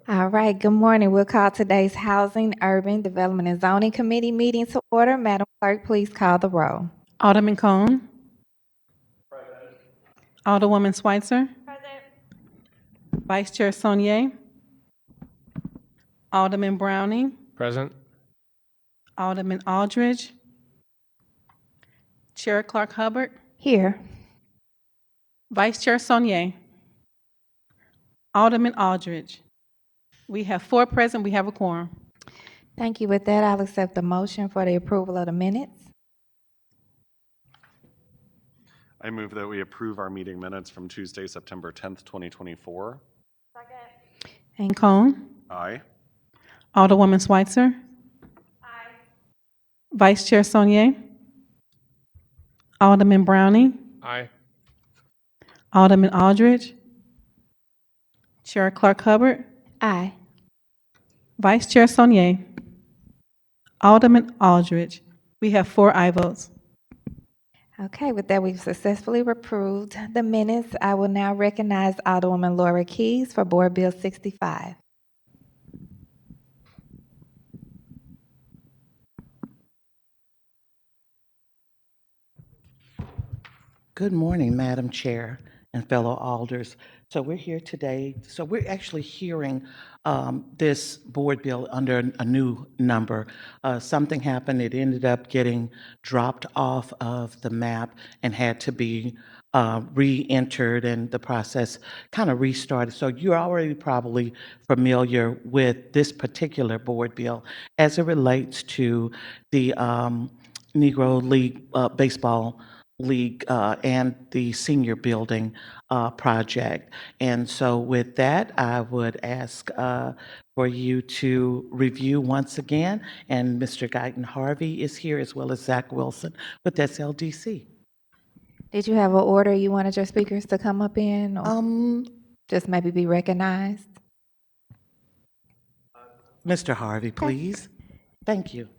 All right, good morning. We'll call today's Housing, Urban Development and Zoning Committee meeting to order. Madam Clerk, please call the roll. Alderman Cone. Alderwoman Schweitzer. Vice Chair Sonier. Alderman Browning. Present. Alderman Aldridge. Chair Clark Hubbard. Here. Vice Chair Sonier. Alderman Aldridge. We have 4 present. We have a quorum. Thank you. With that, I'll accept the motion for the approval of the minutes. I move that we approve our meeting minutes from Tuesday, September 10th, 2024. And Cone. Aye. Alderwoman Schweitzer. Aye. Vice Chair Sonier. Alderman Browning. Aye. Alderman Aldridge. Chair Clark Hubbard. Aye. Vice Chair Sonier. Alderman Aldridge. We have 4 aye votes. Okay, with that, we've successfully approved the minutes. I will now recognize Alderwoman Laura Keys for Board Bill 65. Good morning, Madam Chair and fellow alders. So we're here today. So we're actually hearing this board bill under a new number. Something happened. It ended up getting dropped off of the map and had to be re-entered, and the process kind of restarted. So you're already probably familiar with this particular board bill as it relates to the Negro League Baseball League and the senior building project. And so with that, I would ask for you to review once again. And Mr. Guyton Harvey is here, as well as Zach Wilson with SLDC. Did you have an order you wanted your speakers to come up in, or just maybe be recognized? Mr. Harvey, please. Thank you.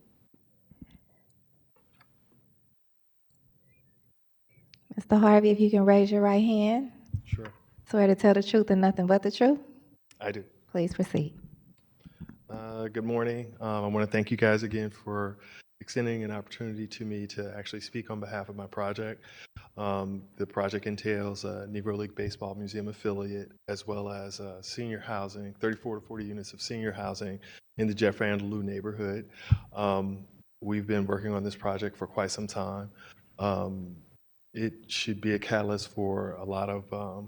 Mr. Harvey, if you can raise your right hand. Sure. Swear to tell the truth and nothing but the truth. I do. Please proceed. Good morning. I want to thank you guys again for extending an opportunity to me to actually speak on behalf of my project. The project entails a Negro League Baseball Museum affiliate, as well as senior housing, 34 to 40 units of senior housing in the Jeff Vanderloo neighborhood. We've been working on this project for quite some time. It should be a catalyst for a lot of,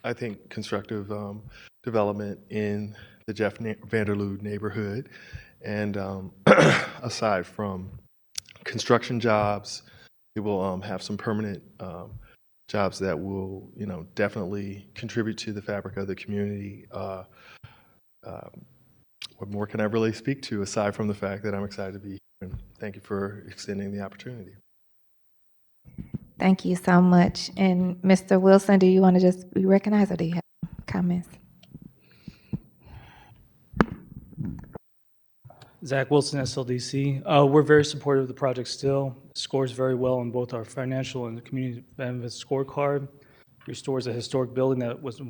I think, constructive development in the Jeff Vanderloo neighborhood. And aside from construction jobs, it will have some permanent jobs that will, definitely contribute to the fabric of the community. What more can I really speak to aside from the fact that I'm excited to be here? And thank you for extending the opportunity. Thank you so much. And Mr. Wilson, do you want to just be recognized, or do you have comments? Zach Wilson, SLDC. We're very supportive of the project still. It scores very well on both our financial and the community benefits scorecard. Restores a historic building that was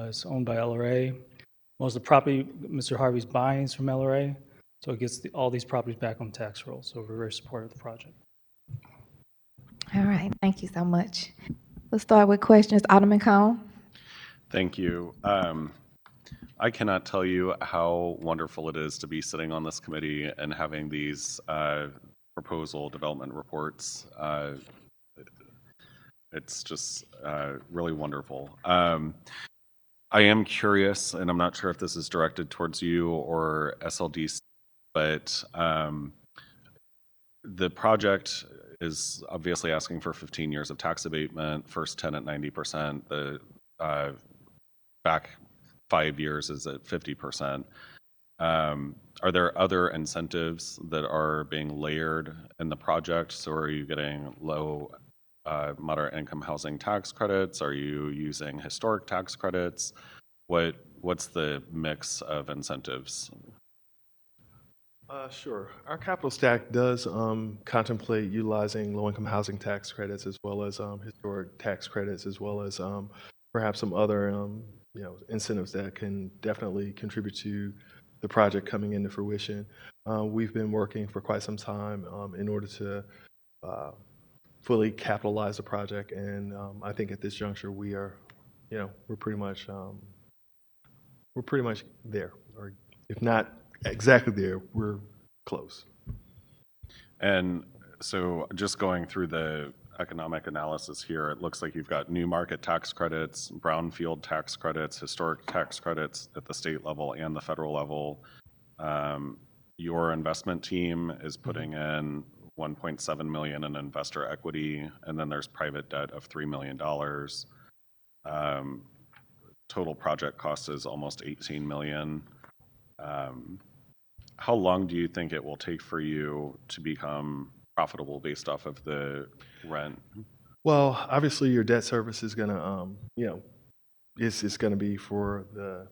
is owned by LRA. Most of the property Mr. Harvey's buying is from LRA, so it gets all these properties back on tax roll. So we're very supportive of the project. All right, thank you so much. We'll start with questions. Alderman Cone. Thank you. I cannot tell you how wonderful it is to be sitting on this committee and having these proposal development reports. It's just really wonderful. I am curious, and I'm not sure if this is directed towards you or SLDC, but the project is obviously asking for 15 years of tax abatement, first 10 at 90%, the back 5 years is at 50%. Are there other incentives that are being layered in the project? So are you getting low, moderate income housing tax credits? Are you using historic tax credits? What's the mix of incentives? Sure. Our capital stack does contemplate utilizing low-income housing tax credits, as well as historic tax credits, as well as perhaps some other incentives that can definitely contribute to the project coming into fruition. We've been working for quite some time in order to fully capitalize the project, and I think at this juncture we are, we're pretty much there, or if not exactly there, we're close. And so just going through the economic analysis here, it looks like you've got new market tax credits, brownfield tax credits, historic tax credits at the state level and the federal level. Your investment team is putting in $1.7 million in investor equity, and then there's private debt of $3 million. Total project cost is almost $18 million. How long do you think it will take for you to become profitable based off of the rent? Well, obviously your debt service is gonna, it's gonna be for the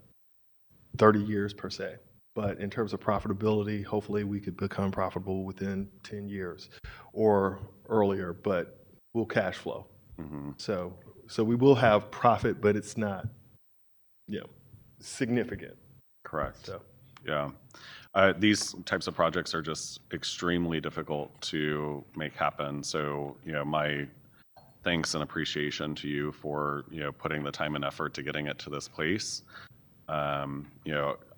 30 years per se. But in terms of profitability, hopefully we could become profitable within 10 years or earlier, but we'll cash flow. Mhm. So we will have profit, but it's not, significant. Correct. So Yeah. These types of projects are just extremely difficult to make happen. So, my thanks and appreciation to you for, putting the time and effort to getting it to this place.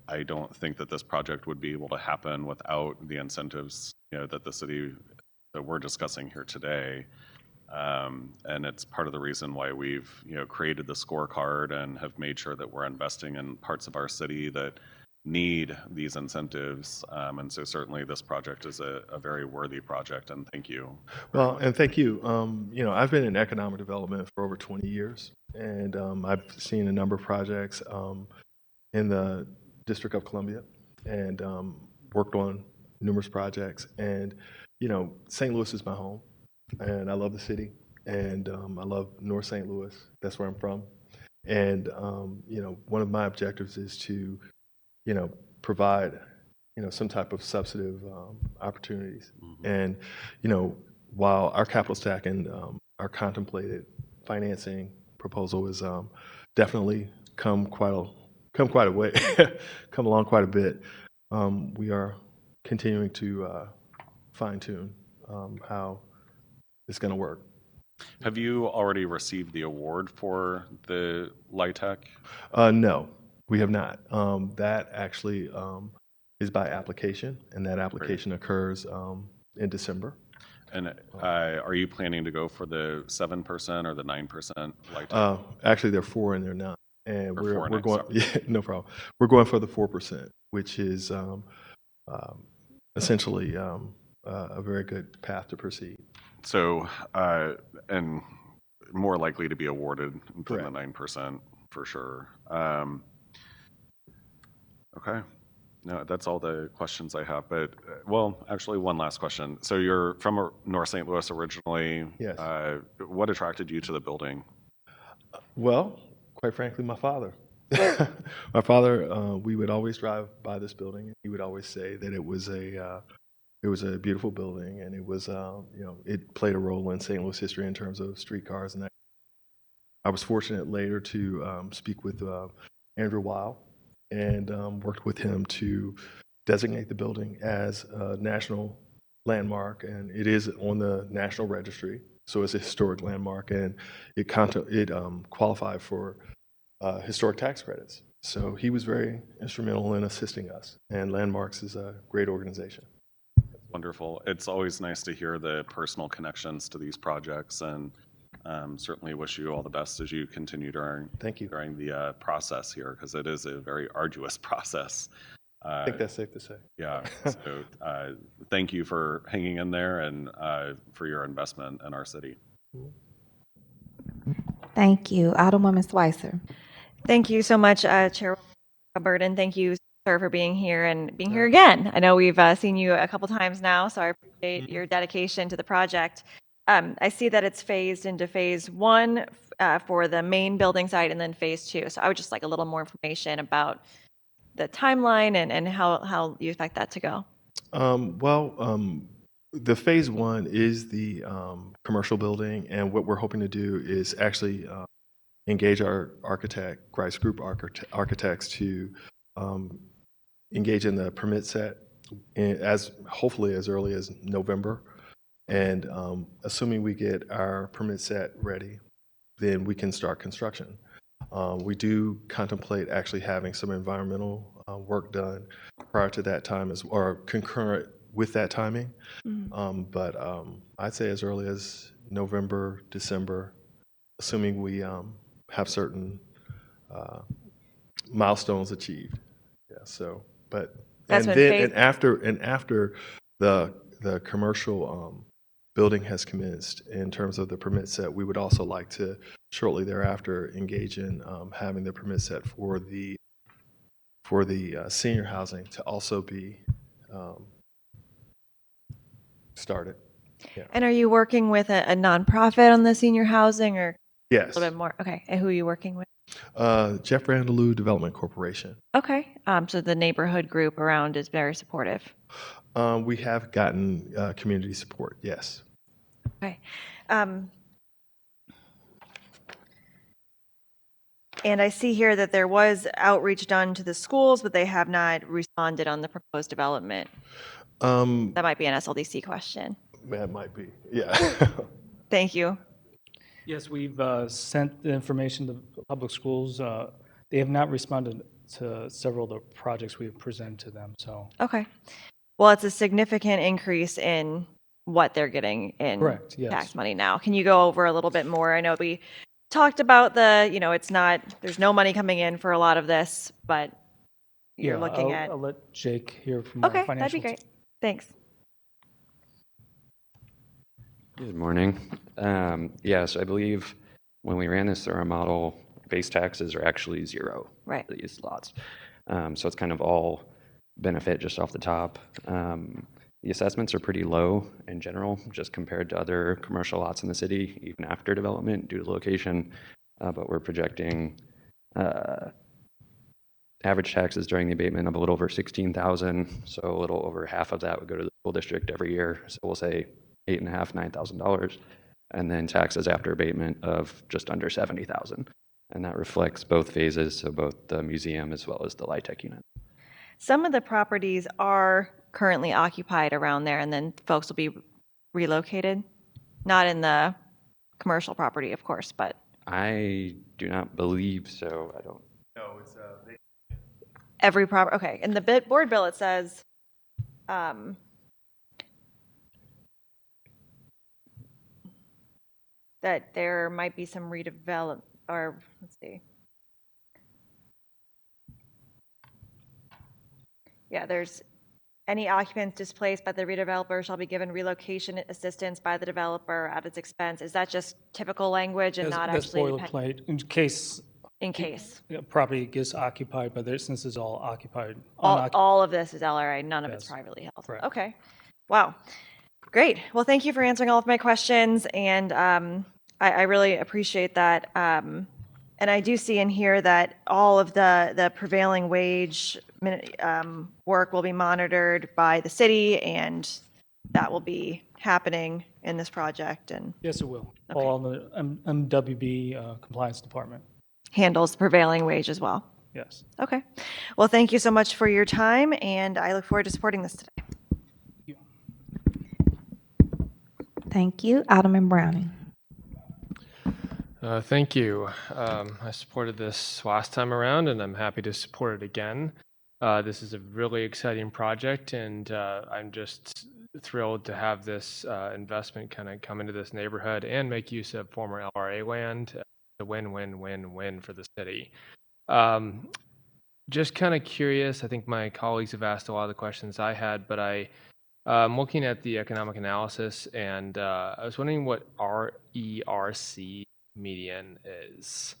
I don't think that this project would be able to happen without the incentives, that the city that we're discussing here today. And it's part of the reason why we've, created the scorecard and have made sure that we're investing in parts of our city that need these incentives. And so certainly this project is a very worthy project, and thank you. well, and thank you. I've been in economic development for over 20 years, and I've seen a number of projects in the District of Columbia, and worked on numerous projects. And St. Louis is my home, and I love the city, and I love North St. Louis. That's where I'm from. And one of my objectives is to provide some type of substantive opportunities. And while our capital stack and our contemplated financing proposal is definitely come quite a way, come along quite a bit, we are continuing to fine tune how it's going to work. Have you already received the award for the LIHTC? No, we have not. That actually is by application, and that application occurs in December. And are you planning to go for the 7% or the 9% LIHTC? Actually, there are 4 and they're 9, and Or we're 4 next going. summer. Yeah, no problem. We're going for the 4%, which is essentially a very good path to proceed. So, and more likely to be awarded than the Correct. 9% for sure. Okay. No, that's all the questions I have. But, well, actually, one last question. So you're from North St. Louis originally. Yes. What attracted you to the building? Well, quite frankly, my father. My father, we would always drive by this building, and he would always say that it was a beautiful building, and it was, it played a role in St. Louis history in terms of streetcars. And that. I was fortunate later to speak with Andrew Weil, and worked with him to designate the building as a national landmark, and it is on the National Registry, so it's a historic landmark, and it qualified for historic tax credits. So he was very instrumental in assisting us, and Landmarks is a great organization. Wonderful. It's always nice to hear the personal connections to these projects, and certainly wish you all the best as you continue during Thank you. the process here, because it is a very arduous process. I think that's safe to say. Yeah. So thank you for hanging in there and for your investment in our city. Thank you. Alderwoman Schweitzer. Thank you so much, Chair Burden. Thank you, sir, for being here and being here again. I know we've seen you a couple times now, so I appreciate your dedication to the project. I see that it's phased into phase 1 for the main building site and then phase 2. So I would just like a little more information about the timeline and how you expect that to go. The phase 1 is the commercial building, and what we're hoping to do is actually engage our architect, Grice Group architects to engage in the permit set hopefully as early as November. And assuming we get our permit set ready, then we can start construction. We do contemplate actually having some environmental work done prior to that time, or concurrent with that timing. But I'd say as early as November, December, assuming we have certain milestones achieved. Yeah. So, but That's and when then after the commercial building has commenced in terms of the permit set, we would also like to shortly thereafter engage in having the permit set for the senior housing to also be started. Yeah. And are you working with a nonprofit on the senior housing, or a Yes. little bit more? Okay. And who are you working with? Jeff Randalou Development Corporation. Okay. So the neighborhood group around is very supportive. We have gotten community support. Yes. Okay. And I see here that there was outreach done to the schools, but they have not responded on the proposed development. That might be an SLDC question. That might be. Yeah. Thank you. Yes, we've sent the information to public schools. They have not responded to several of the projects we've presented to them, so. Okay. Well, it's a significant increase in what they're getting in Correct, yes. tax money now. Can you go over a little bit more? I know we talked about there's no money coming in for a lot of this, but you're looking at. I'll let Jake hear from our Okay, financial. that'd be great. Thanks. Good morning. Yes, I believe when we ran this through our model, base taxes are actually zero Right. for these lots. So it's kind of all benefit just off the top. The assessments are pretty low in general, just compared to other commercial lots in the city, even after development due to location. But we're projecting average taxes during the abatement of a little over $16,000. So a little over half of that would go to the school district every year. So we'll say $8,500, $9,000, and then taxes after abatement of just under $70,000. And that reflects both phases, so both the museum as well as the LIHTC unit. Some of the properties are currently occupied around there, and then folks will be relocated. Not in the commercial property, of course, but I do not believe so. I don't. No, it's every property. Okay. In the board bill, it says that there might be some redevelop, or let's see. Yeah, there's any occupants displaced by the redeveloper shall be given relocation assistance by the developer at its expense. Is that just typical language and not That's actually boilerplate, in case in case? property gets occupied, but since it's all occupied. All of this is LRA, none of it's Yes. privately held. Correct. Okay. Wow. Great. Well, thank you for answering all of my questions, and I really appreciate that. And I do see in here that all of the prevailing wage work will be monitored by the city, and that will be happening in this project and Yes, it will. Okay. All in the MWB compliance department. handles prevailing wage as well. Yes. Okay. Well, thank you so much for your time, and I look forward to supporting this today. Thank you. Alderman Browning. Thank you. I supported this last time around, and I'm happy to support it again. This is a really exciting project, and I'm just thrilled to have this investment kind of come into this neighborhood and make use of former LRA land. It's a win-win-win-win for the city. Just kind of curious, I think my colleagues have asked a lot of the questions I had, but I'm looking at the economic analysis, and I was wondering what RERC median is.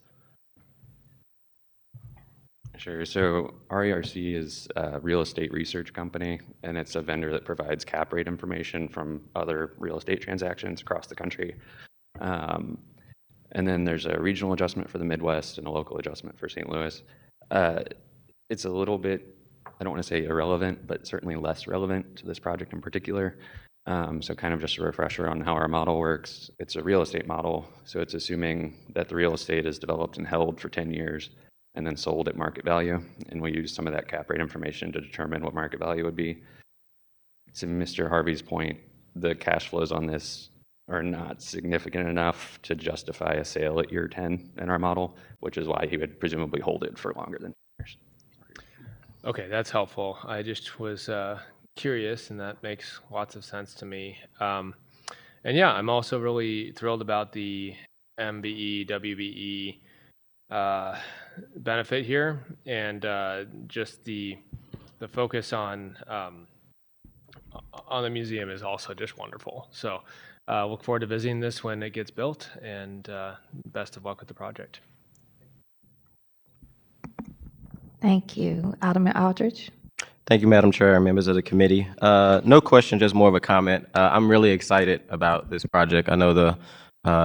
Sure. So RERC is a real estate research company, and it's a vendor that provides cap rate information from other real estate transactions across the country. And then there's a regional adjustment for the Midwest and a local adjustment for St. Louis. It's a little bit, I don't want to say irrelevant, but certainly less relevant to this project in particular. So kind of just a refresher on how our model works. It's a real estate model, so it's assuming that the real estate is developed and held for 10 years and then sold at market value, and we use some of that cap rate information to determine what market value would be. To Mr. Harvey's point, the cash flows on this are not significant enough to justify a sale at year 10 in our model, which is why he would presumably hold it for longer than 10 years. Okay, that's helpful. I just was curious, and that makes lots of sense to me. And yeah, I'm also really thrilled about the MBE, WBE benefit here, and just the focus on the museum is also just wonderful. So look forward to visiting this when it gets built, and best of luck with the project. Thank you. Alderman Aldridge. Thank you, Madam Chair and members of the committee. No question, just more of a comment. I'm really excited about this project. I know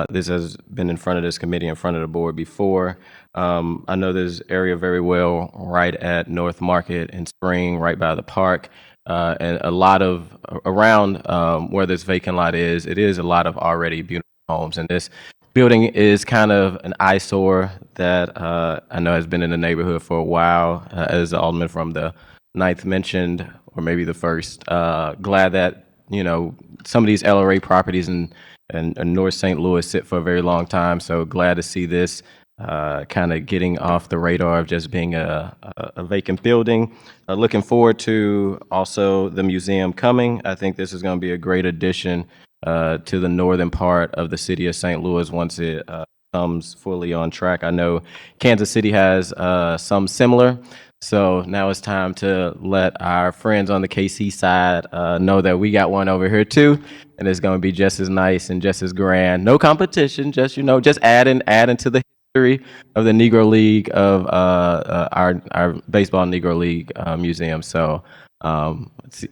this has been in front of this committee, in front of the board before. I know this area very well, right at North Market and Spring, right by the park. And a lot of around where this vacant lot is, it is a lot of already beautiful homes. And this building is kind of an eyesore that I know has been in the neighborhood for a while, as the alderman from the 9th mentioned, or maybe the 1st. Glad that, you know, some of these LRA properties in North St. Louis sit for a very long time. So glad to see this kind of getting off the radar of just being a vacant building. Looking forward to also the museum coming. I think this is going to be a great addition to the northern part of the city of St. Louis once it comes fully on track. I know Kansas City has some similar. So now it's time to let our friends on the KC side know that we got one over here too, and it's going to be just as nice and just as grand. No competition, just, you know, just adding to the history of the Negro League, of our baseball Negro League museum. So let's see.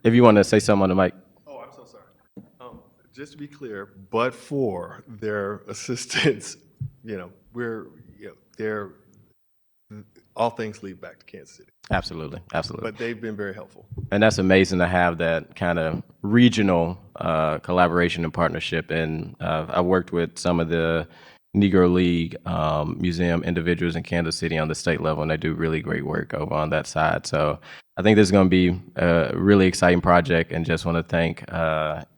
If you want to say something on the mic. Oh, I'm so sorry. Just to be clear, but for their assistance, you know, they're all things lead back to Kansas City. Absolutely, absolutely. But they've been very helpful. And that's amazing to have that kind of regional collaboration and partnership. And I worked with some of the Negro League museum individuals in Kansas City on the state level, and they do really great work over on that side. So I think this is going to be a really exciting project, and just want to thank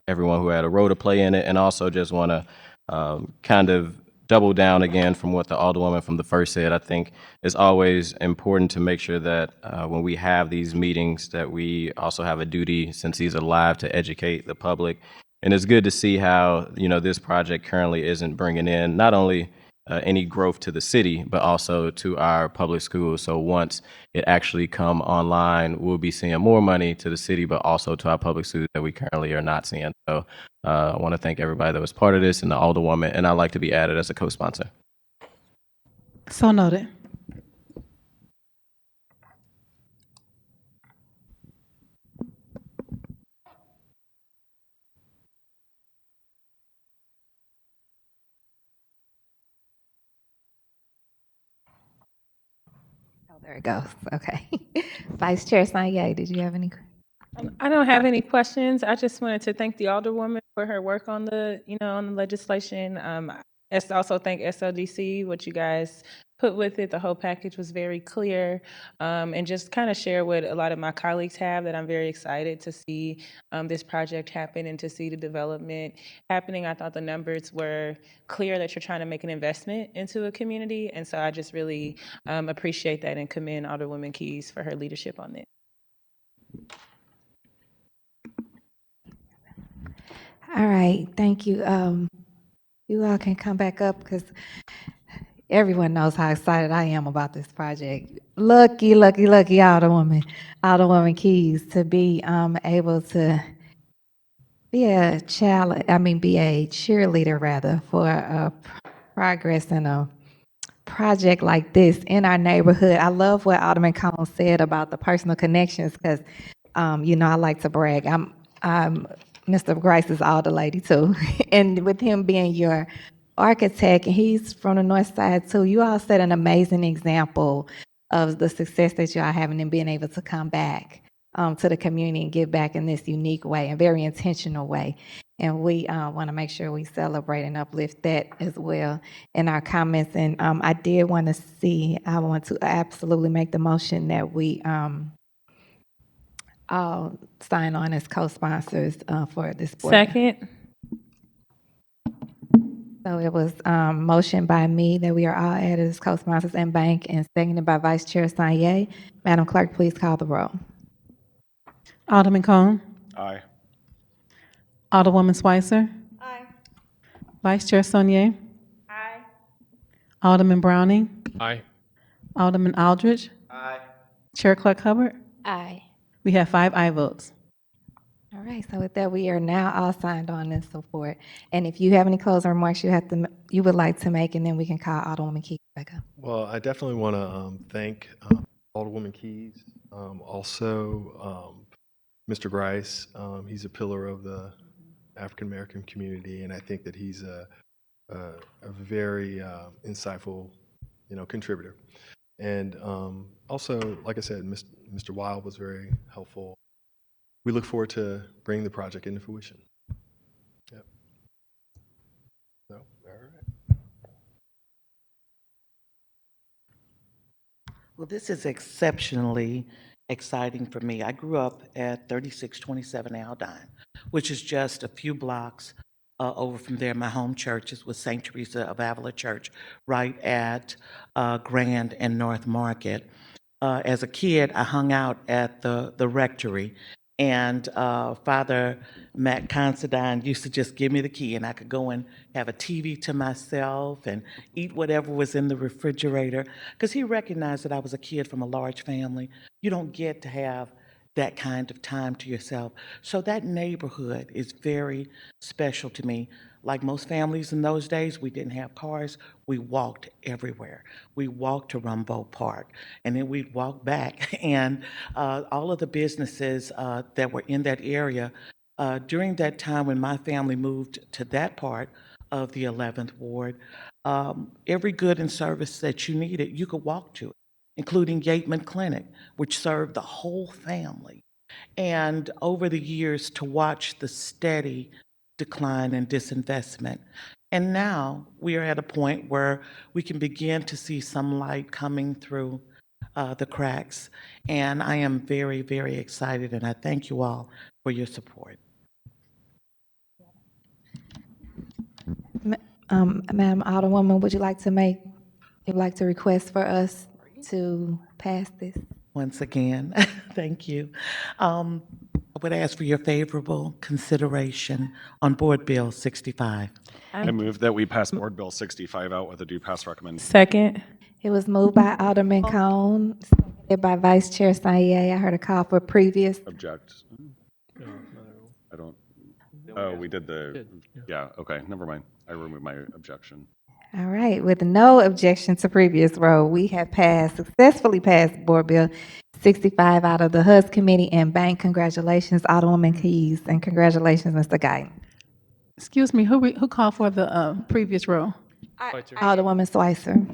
everyone who had a role to play in it, and also just want to kind of double down again from what the alderwoman from the 1st said. I think it's always important to make sure that when we have these meetings that we also have a duty, since he's alive, to educate the public. And it's good to see how, you know, this project currently isn't bringing in not only any growth to the city, but also to our public schools. So once it actually come online, we'll be seeing more money to the city, but also to our public schools that we currently are not seeing. So I want to thank everybody that was part of this, and the alderwoman, and I'd like to be added as a co-sponsor. So noted. Oh, there it goes. Okay. Vice Chair Sanye, did you have any? I don't have any questions. I just wanted to thank the Alderwoman for her work on the, on the legislation. Also thank SLDC, what you guys put with it. The whole package was very clear, and just kind of share what a lot of my colleagues have, that I'm very excited to see this project happen and to see the development happening. I thought the numbers were clear that you're trying to make an investment into a community, and so I just really appreciate that and commend Alderwoman Keys for her leadership on it. All right, thank you. You all can come back up, because everyone knows how excited I am about this project. Lucky Alderwoman Keys, to be able to be a cheerleader rather, for a progress in a project like this in our neighborhood. I love what Alderman Collins said about the personal connections, because I like to brag. I'm Mr. Grice is all the lady too. And with him being your architect, and he's from the north side too, you all set an amazing example of the success that you are having and being able to come back to the community and give back in this unique way and very intentional way. And we want to make sure we celebrate and uplift that as well in our comments. And I want to absolutely make the motion that we all sign on as co-sponsors for this board. Second. So it was motion by me that we are all added as co-sponsors and bank, and seconded by Vice Chair Sanye. Madam Clerk, please call the roll. Alderman Cone, Aye. Alderwoman Schweitzer, Aye. Vice Chair Sonier, Aye. Alderman Browning, Aye. Alderman Aldridge, Aye. Chair Clark Hubbard. Aye. We have 5 aye votes. All right, so with that, we are now all signed on in support. And if you have any closing remarks you would like to make, and then we can call Alderwoman Keys back up. Well, I definitely want to thank Alderwoman Keys, also Mr. Grice. He's a pillar of the African American community, and I think that he's a very insightful, contributor. And also, like I said, Mr. Wild was very helpful. We look forward to bringing the project into fruition. Yep. So, all right. Well, this is exceptionally exciting for me. I grew up at 3627 Aldine, which is just a few blocks over from there. My home church is with St. Teresa of Avila Church, right at Grand and North Market. As a kid, I hung out at the rectory, and Father Matt Considine used to just give me the key, and I could go and have a TV to myself and eat whatever was in the refrigerator, because he recognized that I was a kid from a large family. You don't get to have that kind of time to yourself. So that neighborhood is very special to me. Like most families in those days, we didn't have cars. We walked everywhere. We walked to Rumbold Park, and then we'd walk back. And all of the businesses that were in that area, during that time when my family moved to that part of the 11th Ward, every good and service that you needed, you could walk to it, including Yateman Clinic, which served the whole family. And over the years, to watch the steady decline and disinvestment. And now we are at a point where we can begin to see some light coming through the cracks. And I am very, very excited, and I thank you all for your support. Madam Alderwoman, would you like to request for us to pass this? Once again, thank you. I would ask for your favorable consideration on Board Bill 65. I move that we pass Board Bill 65 out with a due pass recommendation. Second. It was moved by Alderman Cone, seconded by Vice Chair Sanye. I heard a call for previous. Object. I don't. Oh, we did yeah, okay, never mind. I removed my objection. All right, with no objection to previous roll, we have successfully passed Board Bill 65 out of the HUD Committee and Bank. Congratulations, Alderwoman Keys, and congratulations, Mr. Guyton. Excuse me, who called for the previous row? Alderwoman Schweitzer.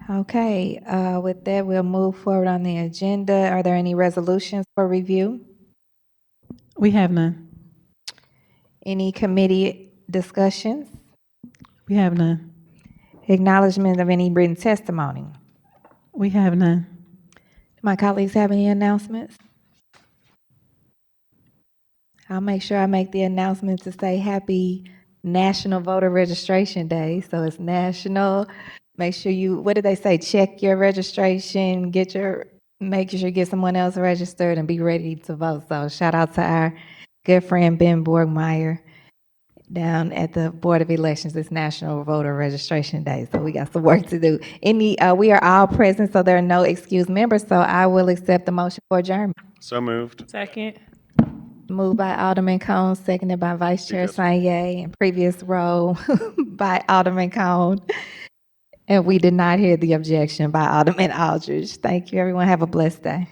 Okay, with that, we'll move forward on the agenda. Are there any resolutions for review? We have none. Any committee discussions? We have none. Acknowledgement of any written testimony? We have none. Do my colleagues have any announcements? I'll make sure I make the announcement to say Happy National Voter Registration Day. So it's national. Make sure what did they say? Check your registration, make sure you get someone else registered and be ready to vote. So shout out to our good friend Ben Borgmeyer down at the Board of Elections. It's National Voter Registration Day, so we got some work to do. We are all present, so there are no excused members, so I will accept the motion for adjournment. So moved. Second. Moved by Alderman Cone, seconded by Vice Chair Sanye, and previous roll by Alderman Cone. And we did not hear the objection by Alderman Aldridge. Thank you, everyone. Have a blessed day.